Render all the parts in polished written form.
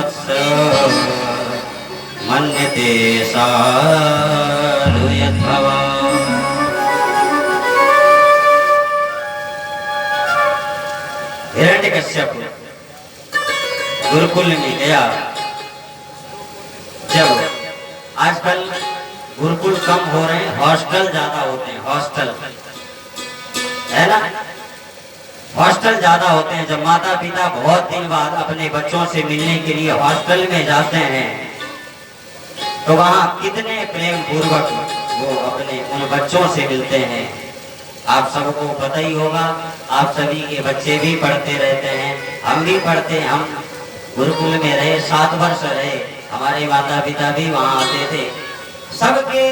वत्स मन्यते साधु यद्भवा। हिरण्यकश्यप गुरुकुल में गया। जब आजकल गुरुकुल कम हो रहे हैं, हॉस्टल ज्यादा होते हैं, हॉस्टल है ना, हॉस्टल ज्यादा होते हैं। जब माता पिता बहुत दिन बाद अपने बच्चों से मिलने के लिए हॉस्टल में जाते हैं तो वहां कितने प्रेम पूर्वक वो अपने उन बच्चों से मिलते हैं। आप सबको पता ही होगा, आप सभी के बच्चे भी पढ़ते रहते हैं, हम भी पढ़ते हैं। हम गुरुकुल में रहे, 7 वर्ष रहे, हमारे माता पिता भी वहां आते थे। सबके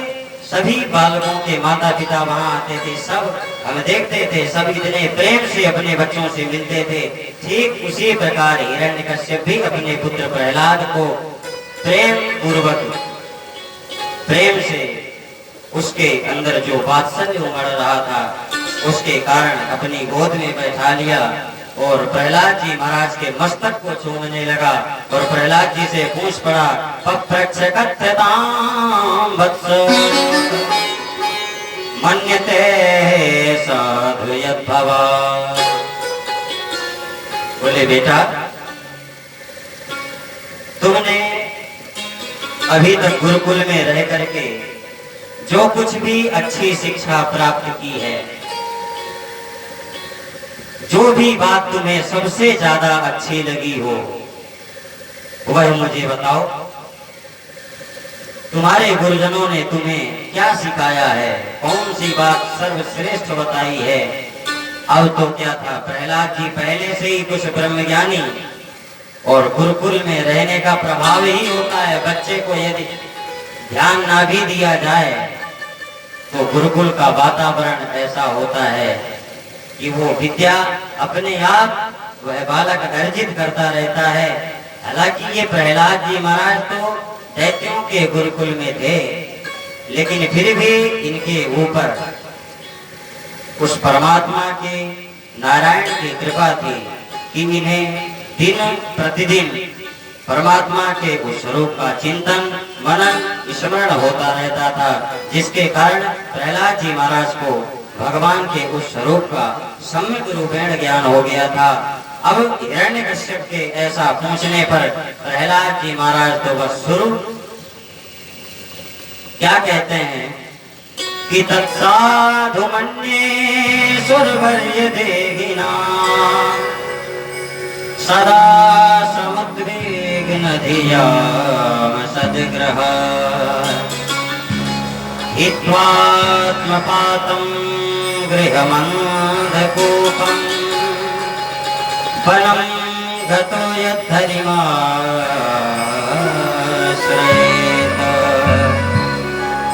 सभी बालकों के माता पिता वहां आते थे, सब हम देखते थे, सब इतने प्रेम से अपने बच्चों से मिलते थे। ठीक उसी प्रकार हिरण्यकश्यप भी अपने पुत्र प्रहलाद को प्रेम पूर्वक, प्रेम से उसके अंदर जो वात्सल्य उमड़ रहा था उसके कारण अपनी गोद में बैठा लिया और प्रहलाद जी महाराज के मस्तक को छूने लगा और प्रहलाद जी से पूछ पड़ा, पप्रच्छकथ्यतां वत्स मन्यते साधु यद्भवा। बोले बेटा, तुमने अभी तक गुरुकुल में रह करके जो कुछ भी अच्छी शिक्षा प्राप्त की है, जो भी बात तुम्हें सबसे ज्यादा अच्छी लगी हो वह मुझे बताओ। तुम्हारे गुरुजनों ने तुम्हें क्या सिखाया है, कौन सी बात सर्वश्रेष्ठ बताई है। अब तो क्या था, प्रहलाद जी पहले से ही कुछ ब्रह्मज्ञानी, और गुरुकुल में रहने का प्रभाव ही होता है, बच्चे को यदि ध्यान ना भी दिया जाए तो गुरुकुल का वातावरण ऐसा होता है कि वो विद्या अपने आप वह बालक अर्जित करता रहता है। हालांकि ये प्रहलाद जी महाराज तो दैत्यों के गुरुकुल में थे, लेकिन फिर भी इनके ऊपर उस परमात्मा के, नारायण की कृपा थी कि इन्हें दिन प्रतिदिन परमात्मा के उस स्वरूप का चिंतन, मनन, स्मरण होता रहता था, जिसके कारण प्रहलाद जी महाराज को भगवान के उस स्वरूप का सम्यक रूपेण ज्ञान हो गया था। अब हिरण्यकश्यप के ऐसा पूछने पर प्रहलाद जी महाराज तो बस शुरू क्या कहते हैं कि तत्साधु मन्ये सुरवर्य देहिना सदा समुद्वेगन धिया सद्ग्रह हित्वात्मपातं गृहमन्धकूपं वनं गतो यद्धरिमाश्रयेत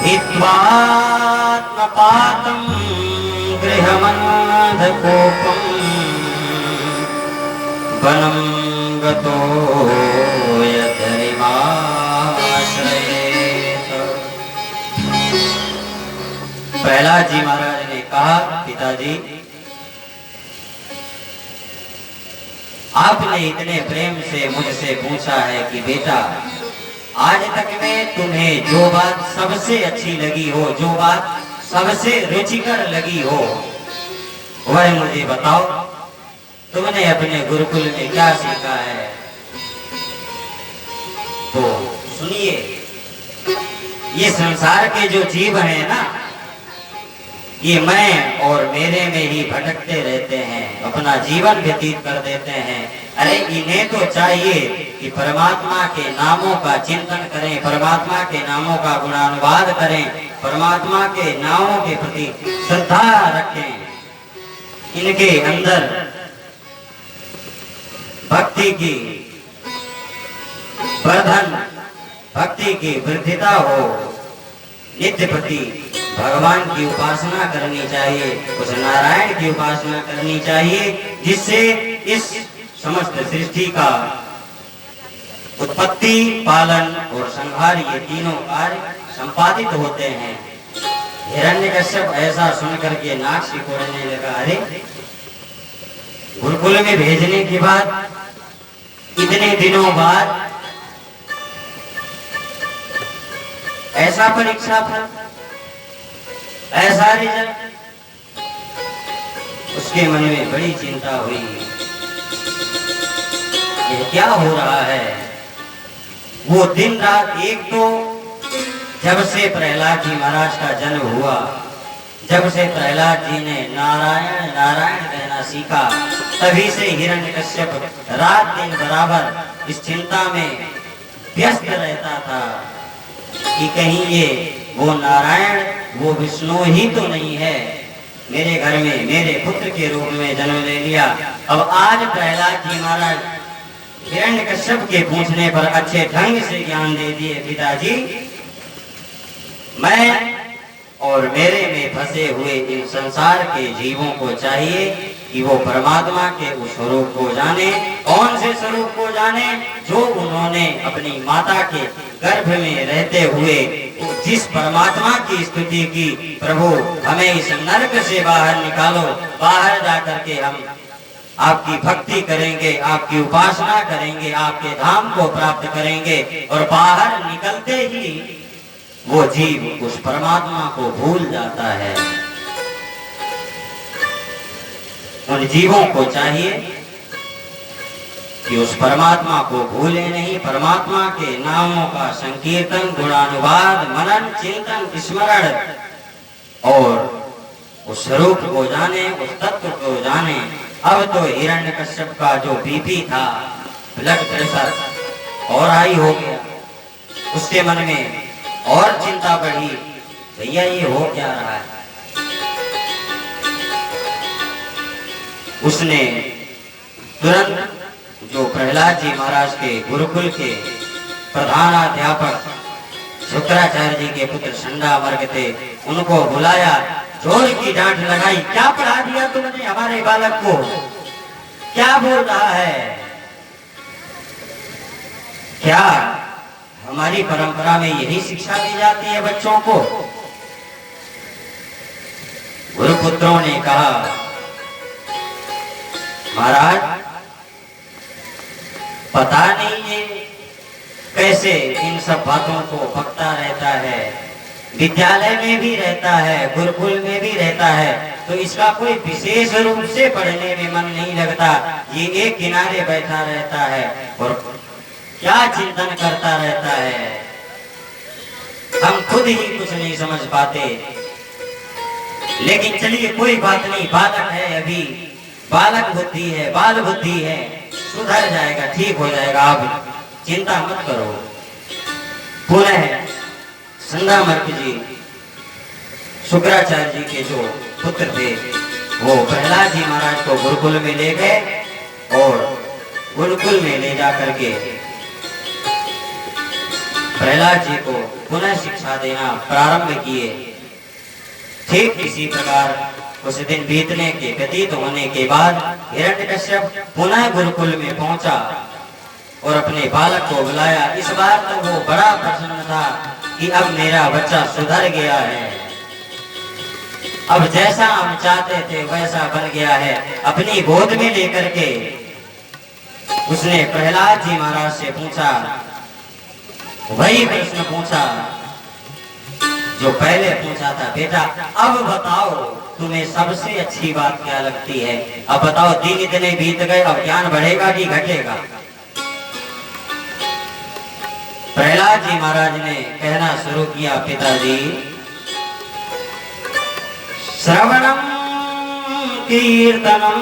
हित्वात्मपातं गृहमन्धकूपं वनं गतो यद्धरिमाश्रयेत। प्रहलाद जी महाराज ने कहा, पिताजी आपने इतने प्रेम से मुझसे पूछा है कि बेटा आज तक में तुम्हें जो बात सबसे अच्छी लगी हो, जो बात सबसे रुचिकर लगी हो वह मुझे बताओ। तुमने अपने गुरुकुल में क्या सीखा है? तो सुनिए, ये संसार के जो जीव हैं ना, ये मैं और मेरे में ही भटकते रहते हैं, अपना जीवन व्यतीत कर देते हैं। अरे इन्हें तो चाहिए कि परमात्मा के नामों का चिंतन करें, परमात्मा के नामों का गुणानुवाद करें, परमात्मा के नामों के प्रति श्रद्धा रखें, इनके अंदर भक्ति की वर्धन, भक्ति की वृद्धिता हो, नित्य प्रति भगवान की उपासना करनी चाहिए, उस नारायण की उपासना करनी चाहिए, जिससे इस समस्त सृष्टि का उत्पत्ति, पालन और संहार ये तीनों कार्य संपादित होते हैं। हिरण्यकश्यप ऐसा सुनकर के नाक सिकोड़ने लगा। अरे गुरुकुल में भेजने के बाद इतने दिनों बाद ऐसा परीक्षा फल, ऐसा रिजल्ट। उसके मन में बड़ी चिंता हुई, ये क्या हो रहा है। वो दिन रात, एक तो जब से प्रहलाद जी महाराज का जन्म हुआ, जब से प्रहलाद जी ने नारायण नारायण कहना सीखा, तभी से हिरण्यकश्यप रात दिन बराबर इस चिंता में व्यस्त रहता था कि कहीं ये वो नारायण, वो विष्णु ही तो नहीं है, मेरे घर में मेरे पुत्र के रूप में जन्म ले लिया। अब आज प्रहलाद जी महाराज हिरण्यकश्यप के पूछने पर अच्छे ढंग से ज्ञान दे दिए, पिताजी मैं और मेरे में फंसे हुए इन संसार के जीवों को चाहिए कि वो परमात्मा के उस स्वरूप को जाने। कौन से स्वरूप को जाने? जो उन्होंने अपनी माता के गर्भ में रहते हुए जिस परमात्मा की स्तुति की, प्रभु हमें इस नरक से बाहर निकालो, बाहर जाकर के हम आपकी भक्ति करेंगे, आपकी उपासना करेंगे, आपके धाम को प्राप्त करेंगे। और बाहर निकलते ही वो जीव उस परमात्मा को भूल जाता है। उन जीवों को चाहिए कि उस परमात्मा को भूले नहीं, परमात्मा के नामों का संकीर्तन, गुणानुवाद, मनन, चिंतन, स्मरण और उस स्वरूप को जाने, उस तत्व को जाने। अब तो हिरण्यकश्यप का जो बीपी था, ब्लड प्रेशर और हाई हो गया, उसके मन में और चिंता बढ़ी, भैया ये हो क्या रहा है। उसने तुरंत जो प्रहलाद जी महाराज के गुरुकुल के प्रधानाध्यापक शुक्राचार्य जी के पुत्र शंडामर्ग थे, उनको बुलाया, जोर की डांट लगाई, क्या पढ़ा दिया तुमने हमारे बालक को, क्या बोल रहा है। क्या हमारी परंपरा में यही शिक्षा दी जाती है बच्चों को? गुरुपुत्रों ने कहा, महाराज पता नहीं ये कैसे इन सब बातों को बकता रहता है, विद्यालय में भी रहता है, गुरुकुल में भी रहता है, तो इसका कोई विशेष रूप से पढ़ने में मन नहीं लगता, ये एक किनारे बैठा रहता है और क्या चिंतन करता रहता है, हम खुद ही कुछ नहीं समझ पाते। लेकिन चलिए कोई बात नहीं, बालक है अभी, बालक बुद्धि है, बाल बुद्धि है, सुधर जाएगा, ठीक हो जाएगा, आप चिंता मत करो। पुनः शंडामर्ग जी शुक्राचार्य जी के जो पुत्र थे, वो प्रहलाद जी महाराज को गुरुकुल में ले गए और गुरुकुल में ले जाकर के प्रहलाद जी को पुनः शिक्षा देना प्रारंभ किए। ठीक इसी प्रकार कुछ दिन बीतने के व्यतीत होने के बाद हिरण्यकश्यप पुनः गुरुकुल में पहुंचा और अपने बालक को बुलाया। इस बार तो वो बड़ा प्रसन्न था कि अब मेरा बच्चा सुधर गया है, अब जैसा हम चाहते थे वैसा बन गया है। अपनी गोद में लेकर के उसने प्रहलाद जी महाराज से पूछा, वही प्रश्न पूछा जो पहले पूछा था, बेटा अब बताओ तुम्हें सबसे अच्छी बात क्या लगती है, अब बताओ, दिन इतने बीत गए, अब ज्ञान बढ़ेगा कि घटेगा। प्रहलाद जी महाराज ने कहना शुरू किया, पिताजी श्रवणम कीर्तनम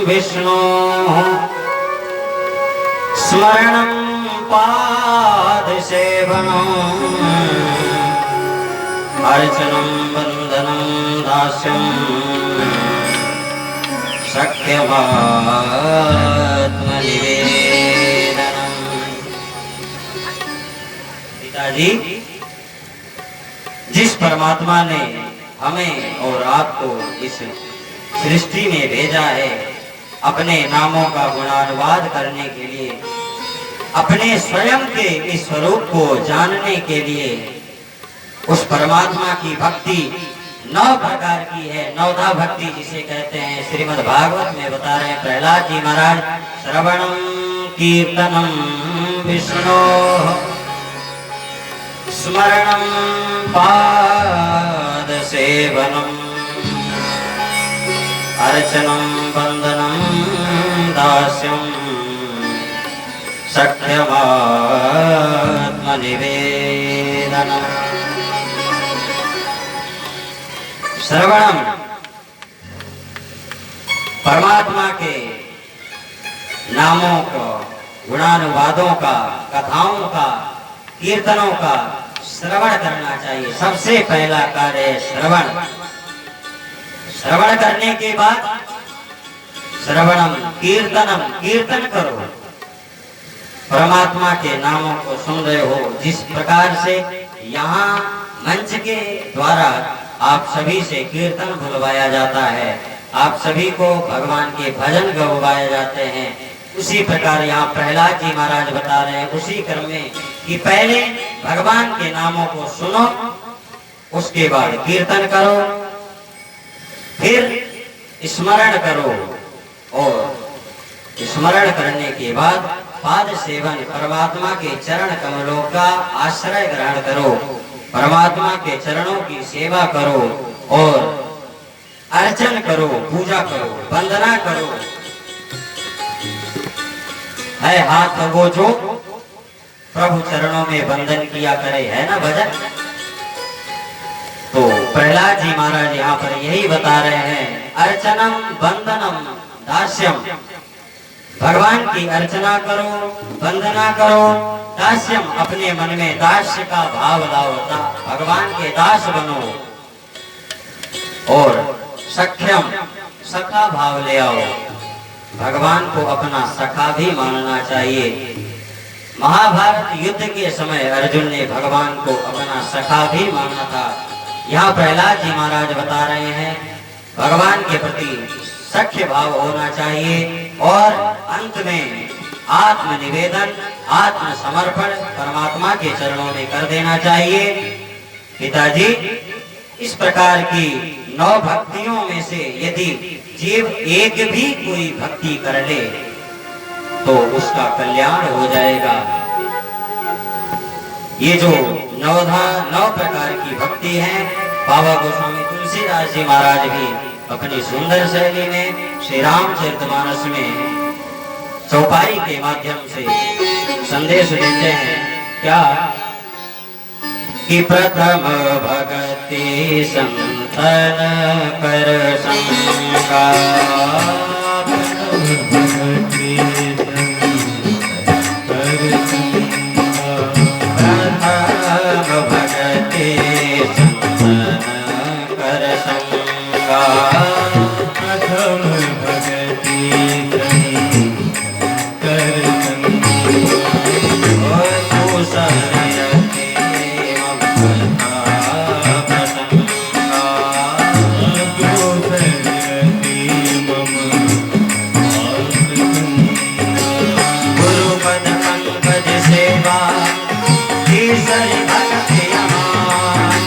विष्णु स्मरणम पाद सेवनम अर्चनम वंदनम दास्यम सख्यमात्मनिवेदनम। पिताजी, जिस परमात्मा ने हमें और आपको इस सृष्टि में भेजा है अपने नामों का गुणानुवाद करने के लिए, अपने स्वयं के इस स्वरूप को जानने के लिए, उस परमात्मा की भक्ति 9 प्रकार की है। 9धा भक्ति जिसे कहते हैं, श्रीमद् भागवत में बता रहे हैं प्रहलाद जी महाराज, श्रवणम कीर्तनम विष्णु स्मरणं पादसेवनम् अर्चनं वन्दनं दास्यं सख्यमात्मनिवेदनम् श्रवणम परमात्मा के नामों को, गुणानुवादों का, कथाओं का, कीर्तनों का श्रवण करना चाहिए। सबसे पहला कार्य श्रवण। श्रवण करने के बाद श्रवणम कीर्तनम, कीर्तन करो। परमात्मा के नामों को सुन रहे हो, जिस प्रकार से यहाँ मंच के द्वारा आप सभी से कीर्तन बुलवाया जाता है, आप सभी को भगवान के भजन गवाए जाते हैं, उसी प्रकार यहाँ प्रहलाद जी महाराज बता रहे हैं उसी क्रम में कि पहले भगवान के नामों को सुनो, उसके बाद कीर्तन करो, फिर स्मरण करो, और स्मरण करने के बाद पाद सेवन, परमात्मा के चरण कमलों का आश्रय ग्रहण करो, परमात्मा के चरणों की सेवा करो और अर्चन करो, पूजा करो, वंदना करो। है हाथ वो जो प्रभु चरणों में वंदन किया करे, है ना भजन। तो प्रहलाद जी महाराज यहाँ पर यही बता रहे हैं, अर्चनम वंदनम दास्यम, भगवान की अर्चना करो, वंदना करो, दास्यम अपने मन में दास्य का भाव लाओ, भगवान के दास बनो, और सख्यम सखा भाव ले आओ, भगवान को अपना सखा भी मानना चाहिए। महाभारत युद्ध के समय अर्जुन ने भगवान को अपना सखा भी माना था। यहाँ प्रहलाद जी महाराज बता रहे हैं भगवान के प्रति सख्य भाव होना चाहिए, और अंत में आत्मनिवेदन, आत्मसमर्पण परमात्मा के चरणों में कर देना चाहिए। पिताजी, इस प्रकार की 9 भक्तियों में से यदि जीव एक भी कोई भक्ति कर ले तो उसका कल्याण हो जाएगा। ये जो 9 प्रकार की भक्ति है, बाबा गोस्वामी तुलसीदास जी महाराज भी अपनी सुंदर शैली में श्री रामचरितमानस में चौपाई के माध्यम से संदेश देते हैं। क्या कि प्रथम भगति संतन कर संगा, प्रथम भगति संतन कर संगा, प्रथम भगति कर गुरुपद पंकज सेवा ईश्वरी भक्ति अमान,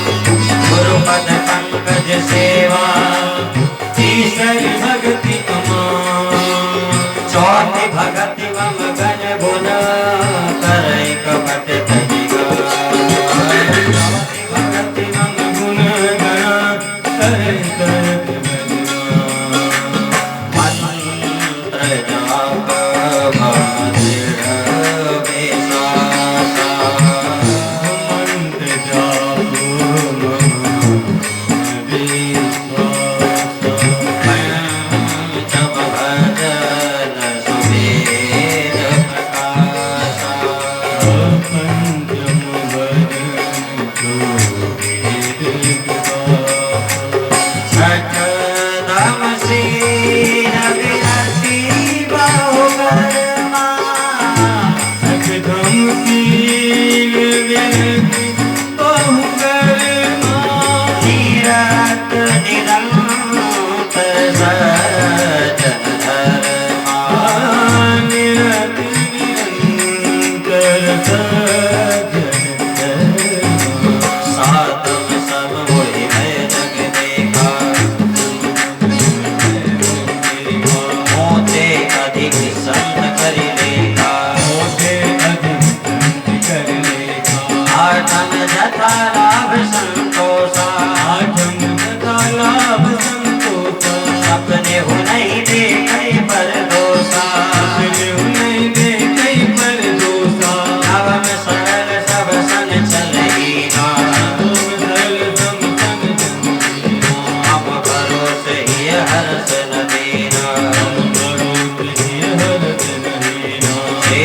गुरुपद पंकज सेवा ईश्वरी भक्ति अमान, चौथी भगति मम गण गुण करई कपट तजिगा, चौथी भगति मम गुण गण करई कपट मंत्र जाप भादिर बेसासा, मंत्र जापो जब भजन सुवेद प्रकाशा, पंचम भजन सकदम सीन विनती बहुकर्मा, एकदम कील व्यक्ति बहुकर्मा, तीरथ निरंतर सज्जन धर्मा, निरत निरंतर सज्जन धर्मा, सातम सब मोहि मैं जग देखा, मोते अधिक संत करि लेखा, मोटे अधिक संत कर लेखा, आठम तथा लाभ संतोषा, आठम तथा लाभ संतोषा, अपने हो नहीं देखे पर दोषा, अपने हो नहीं देखे पर दोषा, नवम सरल सब सन चलहीना, तुम दल सम सन जमीना, हम भरोसे ही हर्ष न देना, हम भरोसे ही हरत नहीना।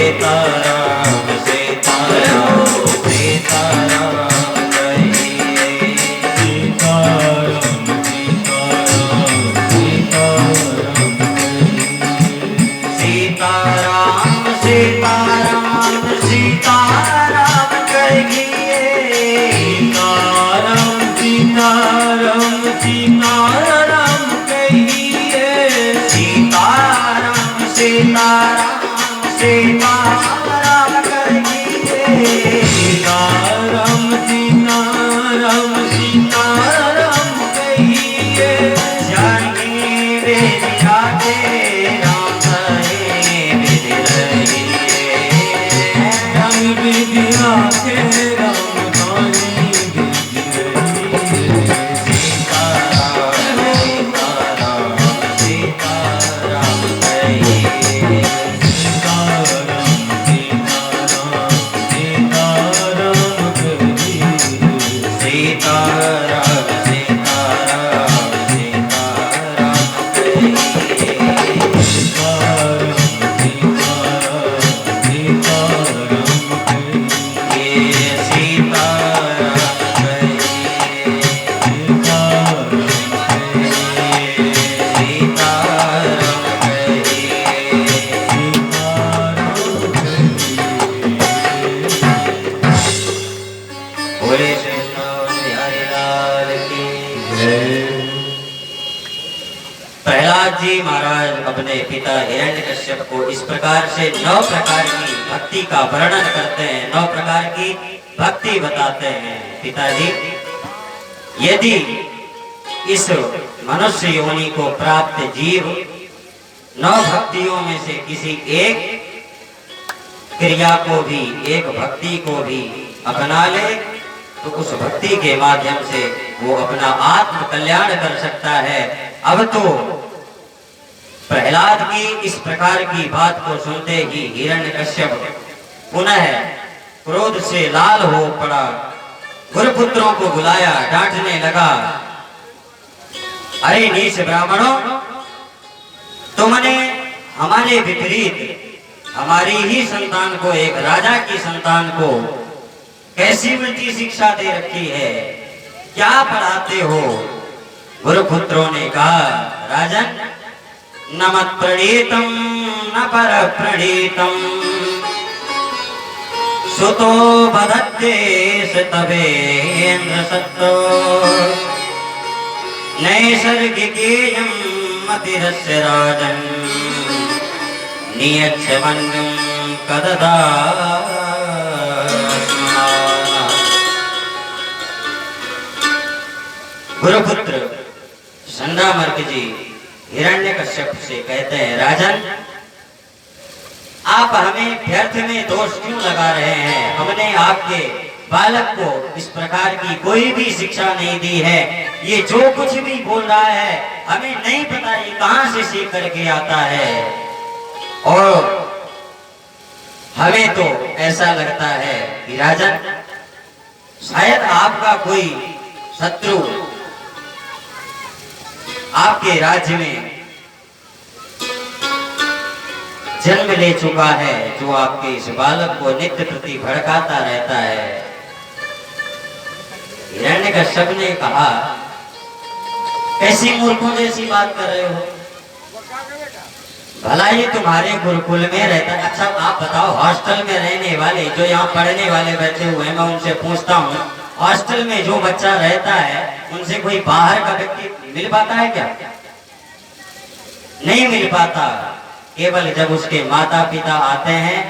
सीताराम सीताराम सीताराम कहिए, सीताराम सीताराम सीताराम सीताराम सीताराम सीताराम कहिए, सीताराम सीताराम सीताराम कहिए, सीताराम सीताराम सीताराम कहिए, सीताराम सीताराम सीताराम कहिए, जानकी बेदिया के राम सहे विधि रहिए, रंग विद्या के राम धानी गिर रही। सीताराम सीताराम सीताराम कहिए, सीताराम सीताराम सीताराम कहिए, सीताराम सीताराम सीताराम कहिए, सीताराम सीताराम सीताराम कहिए, ये सीताराम कहिए, सीताराम कहिए, सीताराम कहिए, सीताराम कहिए। बोले श्री राम बिहारी लाल की जय। प्रहलाद जी महाराज अपने पिता हिरण्यकश्यप को इस प्रकार से 9 प्रकार की भक्ति का वर्णन करते हैं, 9 प्रकार की भक्ति बताते हैं। पिताजी, यदि इस मनुष्य योनि को प्राप्त जीव 9 भक्तियों में से किसी एक क्रिया को भी, एक भक्ति को भी अपना ले, तो उस भक्ति के माध्यम से वो अपना आत्म कल्याण कर सकता है। अब तो प्रहलाद की इस प्रकार की बात को सुनते ही हिरण्यकश्यप पुनः क्रोध से लाल हो पड़ा, गुरुपुत्रों को बुलाया, डांटने लगा, अरे नीच ब्राह्मणों, तुमने हमारे विपरीत हमारी ही संतान को, एक राजा की संतान को कैसी उल्टी शिक्षा दे रखी है, क्या पढ़ाते हो? गुरुपुत्रों ने कहा, राजन, न मत प्रणीतम न पर प्रणीतम, सुतो बधत्ते तवेन्द्र सत्तो, नैसर्गिकेयं मतिरस्य राजन्, नियच्छ मन्यं कददा। गुरुपुत्र संडामर्क जी हिरण्यकश्यप से कहते हैं, राजन, आप हमें व्यर्थ में दोष क्यों लगा रहे हैं? हमने आपके बालक को इस प्रकार की कोई भी शिक्षा नहीं दी है। ये जो कुछ भी बोल रहा है हमें नहीं पता ये कहां से सीख करके आता है, और हमें तो ऐसा लगता है कि राजन, शायद आपका कोई शत्रु आपके राज्य में जन्म ले चुका है, जो आपके इस बालक को नित्य प्रति भड़काता रहता है। हिरण्यकश्यप ने कहा, कैसी मूर्खों जैसी बात कर रहे हो? भला ये तुम्हारे गुरुकुल में रहता है। अच्छा आप बताओ, हॉस्टल में रहने वाले, जो यहाँ पढ़ने वाले बैठे हुए हैं, मैं उनसे पूछता हूँ, हॉस्टल में जो बच्चा रहता है उनसे कोई बाहर का व्यक्ति मिल पाता है क्या? नहीं मिल पाता। केवल जब उसके माता पिता आते हैं,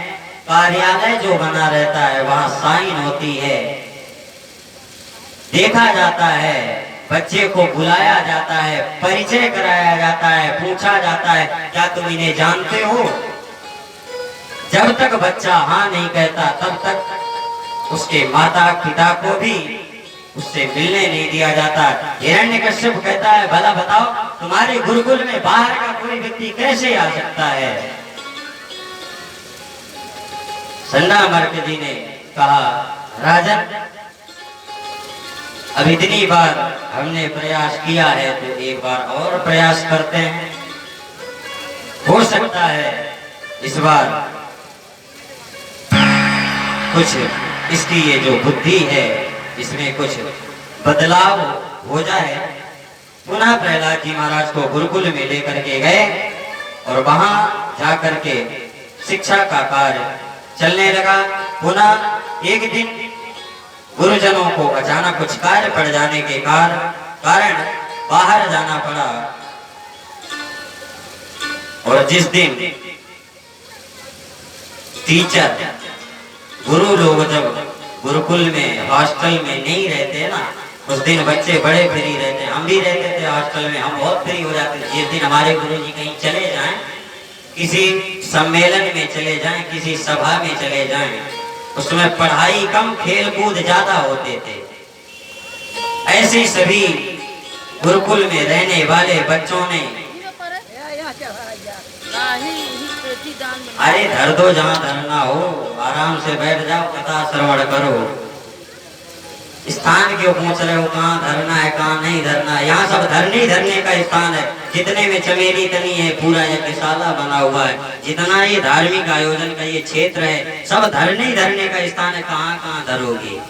कार्यालय जो बना रहता है वहां साइन होती है, देखा जाता है, बच्चे को बुलाया जाता है, परिचय कराया जाता है, पूछा जाता है, क्या तुम इन्हें जानते हो? जब तक बच्चा हाँ नहीं कहता तब तक उसके माता पिता को भी उससे मिलने नहीं दिया जाता। हिरण्यकश्यप कहता है, भला बताओ तुम्हारे गुरुकुल में बाहर का कोई व्यक्ति कैसे आ सकता है? संडामर्क जी ने कहा, राजन अब इतनी बार हमने प्रयास किया है तो एक बार और प्रयास करते हैं, हो सकता है इस बार कुछ इसकी ये जो बुद्धि है इसमें कुछ बदलाव हो जाए। पुनः प्रहलाद जी महाराज को गुरुकुल में लेकर के गए और वहां जाकर के शिक्षा का कार्य चलने लगा। पुनः एक दिन गुरुजनों को अचानक कुछ कार्य पड़ जाने के कारण बाहर जाना पड़ा, और जिस दिन टीचर गुरु लोग जब गुरुकुल में हॉस्टल में नहीं रहते ना, उस दिन बच्चे बड़े फ्री रहते हैं। हम भी रहते थे हॉस्टल में, हम बहुत फ्री हो जाते थे। जिस दिन हमारे गुरुजी कहीं चले जाएं, किसी सम्मेलन में चले जाएं, किसी सभा में चले जाएं, उसमें पढ़ाई कम खेल कूद ज्यादा होते थे। ऐसे सभी गुरुकुल में रहने वाले बच्चों ने, अरे धर दो जहाँ धरना हो, आराम से बैठ जाओ, कथा श्रवण करो। स्थान क्यों पूछ रहे हो, कहाँ धरना है कहाँ नहीं धरना है? यहाँ सब धरने का स्थान है। जितने में चमेली तनी है, पूरा यज्ञशाला बना हुआ है, जितना ये धार्मिक आयोजन का ये क्षेत्र है, सब धरने का स्थान है। कहाँ कहाँ धरोगे?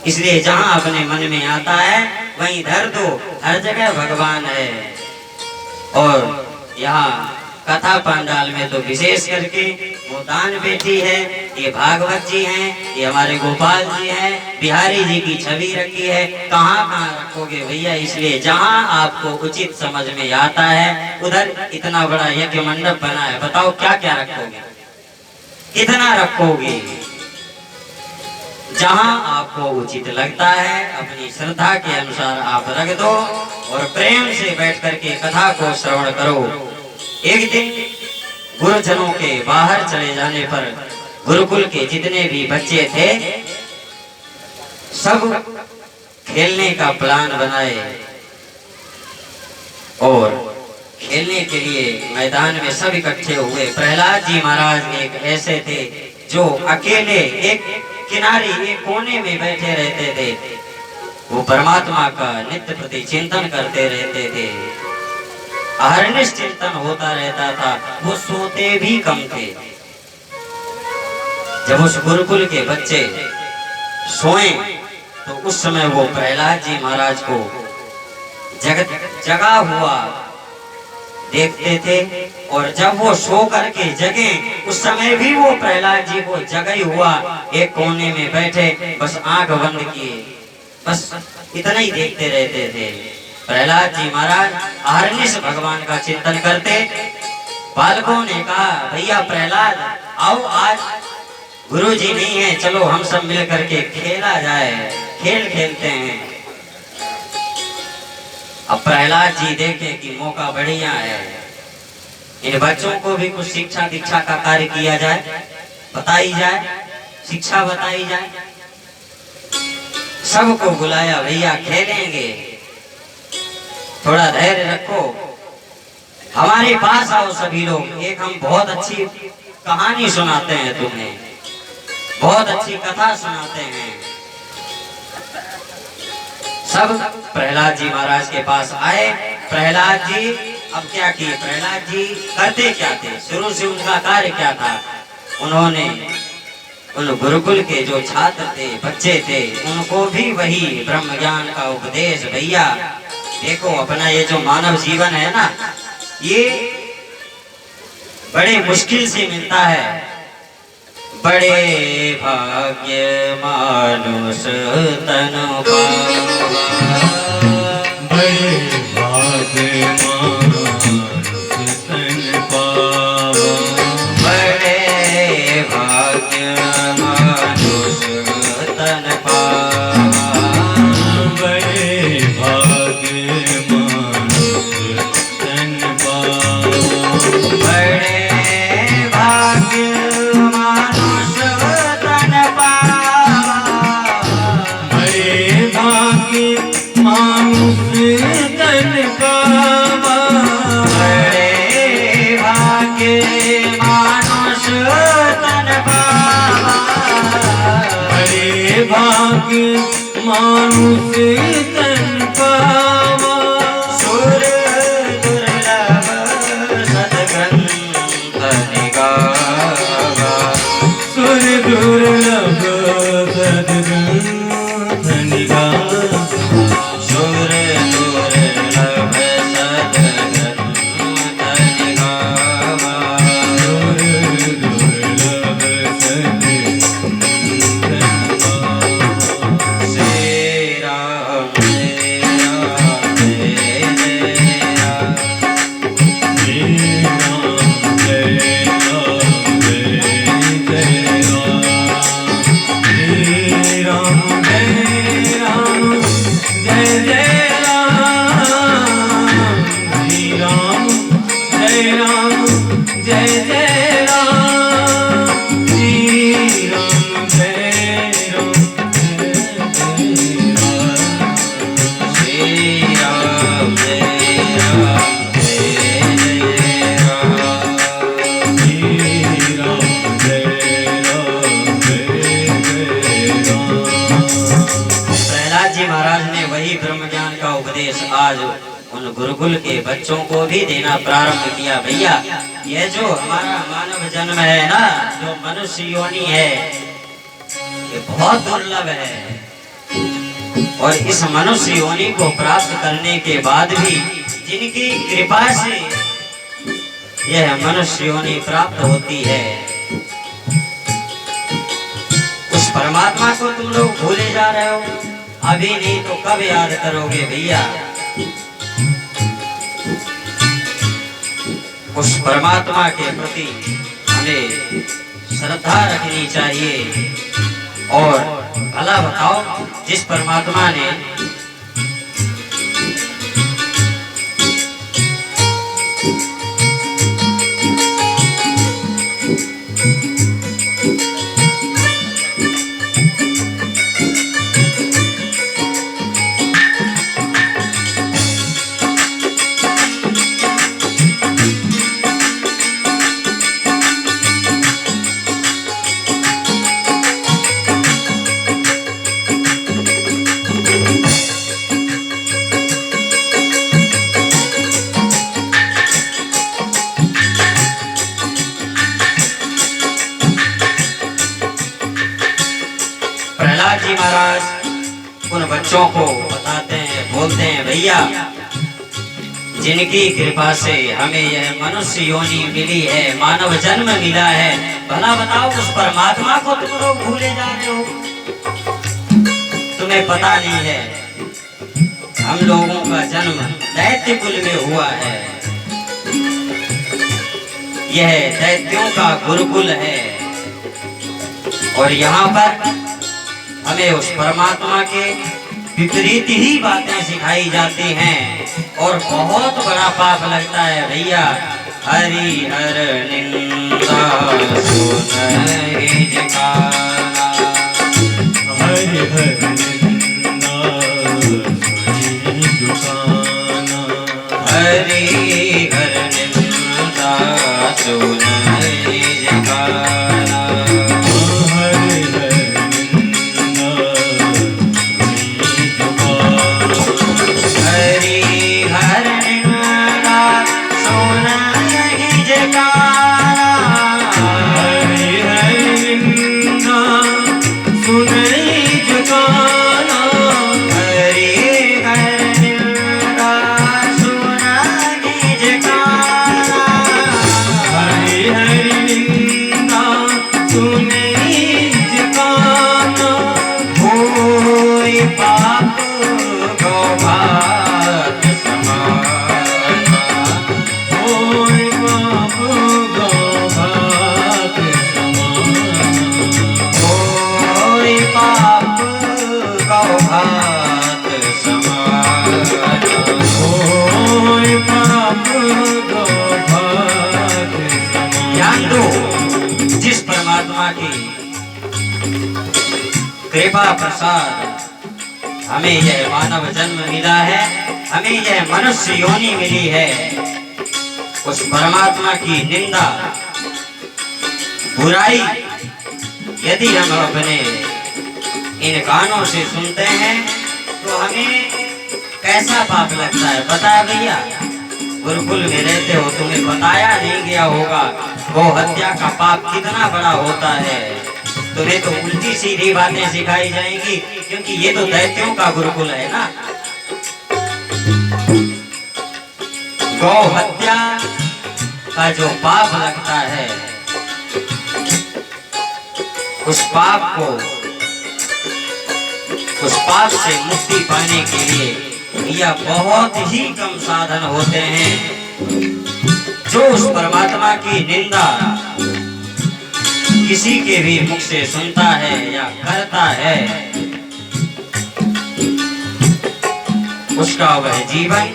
इसलिए जहाँ अपने मन में आता है वहीं धर दो, हर जगह भगवान है। और यहाँ कथा पंडाल में तो विशेष करके वो दान बेटी है, ये भागवत जी हैं, ये हमारे गोपाल जी हैं, बिहारी जी की छवि रखी है। कहाँ कहाँ रखोगे भैया? इसलिए जहाँ आपको उचित समझ में आता है उधर इतना बड़ा यज्ञ मंडप बना है, बताओ क्या क्या रखोगे, कितना रखोगे? जहाँ आपको उचित लगता है अपनी श्रद्धा के अनुसार आप रख दो और प्रेम से बैठ करके कथा को श्रवण करो। एक दिन गुरुजनों के बाहर चले जाने पर गुरुकुल के जितने भी बच्चे थे सब खेलने का प्लान बनाए और खेलने के लिए मैदान में सब इकट्ठे हुए। प्रहलाद जी महाराज एक ऐसे थे जो अकेले एक किनारे एक कोने में बैठे रहते थे। वो परमात्मा का नित्य प्रति चिंतन करते रहते थे, अहर्निश चिंतन होता रहता था। वो सोते भी कम थे। जब उस गुरुकुल के बच्चे सोए तो उस समय वो प्रहलाद जी महाराज को जगा हुआ देखते थे, और जब वो सो करके जगे उस समय भी वो प्रहलाद जी को जगा ही हुआ एक कोने में बैठे, बस आंख बंद किए, बस इतना ही देखते रहते थे। प्रहलाद जी महाराज अहर्निश भगवान का चिंतन करते। बालकों ने कहा, भैया प्रहलाद आओ, आज गुरु जी नहीं है, चलो हम सब मिल करके खेला जाए, खेल खेलते हैं। अब प्रहलाद जी देखे कि मौका बढ़िया है, इन बच्चों को भी कुछ शिक्षा दीक्षा का कार्य किया जाए, बताई जाए, शिक्षा बताई जाए। सबको बुलाया, भैया खेलेंगे, थोड़ा धैर्य रखो, हमारे पास आओ सभी लोग, एक हम बहुत अच्छी कहानी सुनाते हैं तुम्हें, बहुत अच्छी कथा सुनाते हैं। सब प्रहलाद जी महाराज के पास आए। प्रहलाद जी अब क्या किए? प्रहलाद जी करते क्या थे? शुरू से उनका कार्य क्या था? उन्होंने उन गुरुकुल के जो छात्र थे, बच्चे थे, उनको भी वही ब्रह्म ज्ञान का उपदेश। भैया देखो, अपना ये जो मानव जीवन है ना, ये बड़े मुश्किल से मिलता है। बड़े भाग्य मानुष तन पावा, बड़े भाग्य मानुष तन पावा, बड़े भाग्य मानुष तन पावा, बड़े भाग्य मानुष तन पावा, बड़े भाग्य मानुष तन पावा, भाग्य मानुष तन पावा। सुर दुर्लभ सद्ग्रंथ निगावा। सुर दुर्लभ सद्ग्रंथ निगावा। सुर दुर्लभ सद्ग्रंथ निगावा। सुर दुर्लभ सद्ग्रंथ निगावा। श्री राम जय राम जय जय राम। श्री राम जय राम जय जय राम। श्री राम जय राम जय जय राम। श्री राम जय राम जय जय राम। श्री राम जय राम जय जय राम। श्री राम जय राम जय जय राम। श्री राम जय राम जय जय राम। प्रहलाद जी महाराज ने वही ब्रह्म ज्ञान का उपदेश आज उन गुरुकुल के बच्चों को भी देना प्रारंभ किया। भैया ये जो हमारा मानव जन्म है ना, जो मनुष्य योनि है, ये बहुत दुर्लभ है। और इस मनुष्य योनि को प्राप्त करने के बाद भी जिनकी कृपा से यह मनुष्य योनि प्राप्त होती है, उस परमात्मा को तुम लोग भूले जा रहे हो। अभी नहीं तो कब याद करोगे भैया। उस परमात्मा के प्रति हमें श्रद्धा रखनी चाहिए। और भला बताओ, जिस परमात्मा ने प्रहलाद जी महाराज उन बच्चों को बताते हैं, बोलते हैं, भैया जिनकी कृपा से हमें यह मनुष्य योनि मिली है, मानव जन्म मिला है, भला बताओ उस परमात्मा को तुम लोग भूले जा रहे हो। तुम्हें पता नहीं है हम लोगों का जन्म दैत्य कुल में हुआ है। यह दैत्यों का गुरुकुल है और यहाँ पर हमें उस परमात्मा के विपरीत ही बातें सिखाई जाती हैं और बहुत बड़ा पाप लगता है भैया। हरि हर निंदा सुनहि जकारा। हरि हर निंदा सुनि जुकाना। हरि हर निंदा सुनहि जकारा। हरि हर निंदा सुनि जुकाना। हरि हर निंदा सुनहि जकारा। हरि हर निंदा सुनि जुकाना। हरि हर निंदा सुनहि जकारा। हरि हर निंदा सुनि जुकाना। कोई पाप गौभात समाना। होय पाप गौभात समाना। कोई पाप गौभात समाना। होय पाप गौभात ध्यान समाना। दो, जिस परमात्मा की कृपा प्रसाद हमें यह मानव जन्म मिला है, हमें यह मनुष्य योनि मिली है, उस परमात्मा की निंदा बुराई यदि हम अपने इन कानों से सुनते हैं तो हमें कैसा पाप लगता है पता है भैया? गुरुकुल में रहते हो, तुम्हें बताया नहीं गया होगा गौ हत्या का पाप कितना बड़ा होता है। तुम्हें तो उल्टी सीधी बातें सिखाई जाएंगी, क्योंकि ये तो दैत्यों का गुरुकुल है ना। गौ हत्या का जो पाप लगता है, उस पाप से मुक्ति पाने के लिए यह बहुत ही कम साधन होते हैं। जो उस परमात्मा की निंदा किसी के भी मुख से सुनता है या करता है, उसका वह जीवन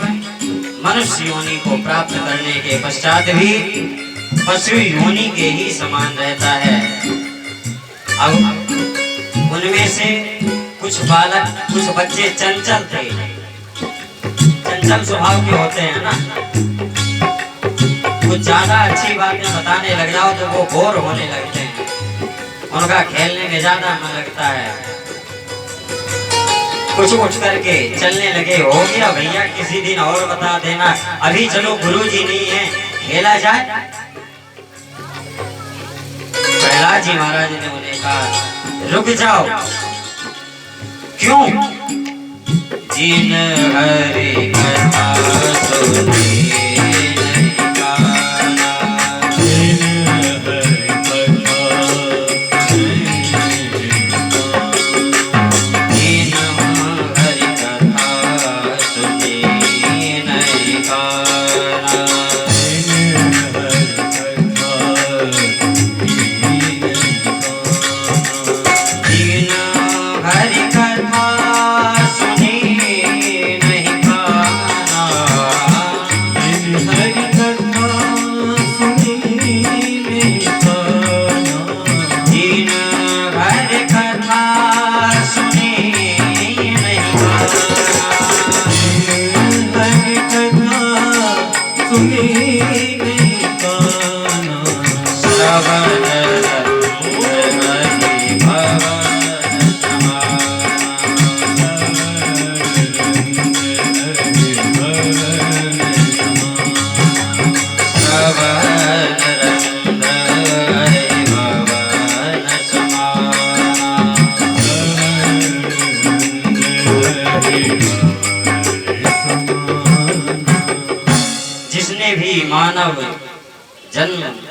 मनुष्य योनि को प्राप्त करने के पश्चात भी पशु योनि के ही समान रहता है। अब उनमें से कुछ बच्चे चंचल थे, चंचल स्वभाव के होते हैं ना। कुछ ज्यादा अच्छी बातें बताने लग जाओ तो वो बोर होने लगते हैं, उनका खेलने में ज्यादा मन लगता है। कुछ उठ करके चलने लगे, हो गया भैया किसी दिन और बता देना, अभी चलो गुरुजी नहीं है, खेला जाए। प्रहलाद जी महाराज ने उन्हें कहा रुक जाओ। क्यों? जिन हरि कथा सुनी जिसने भी मानव जन्म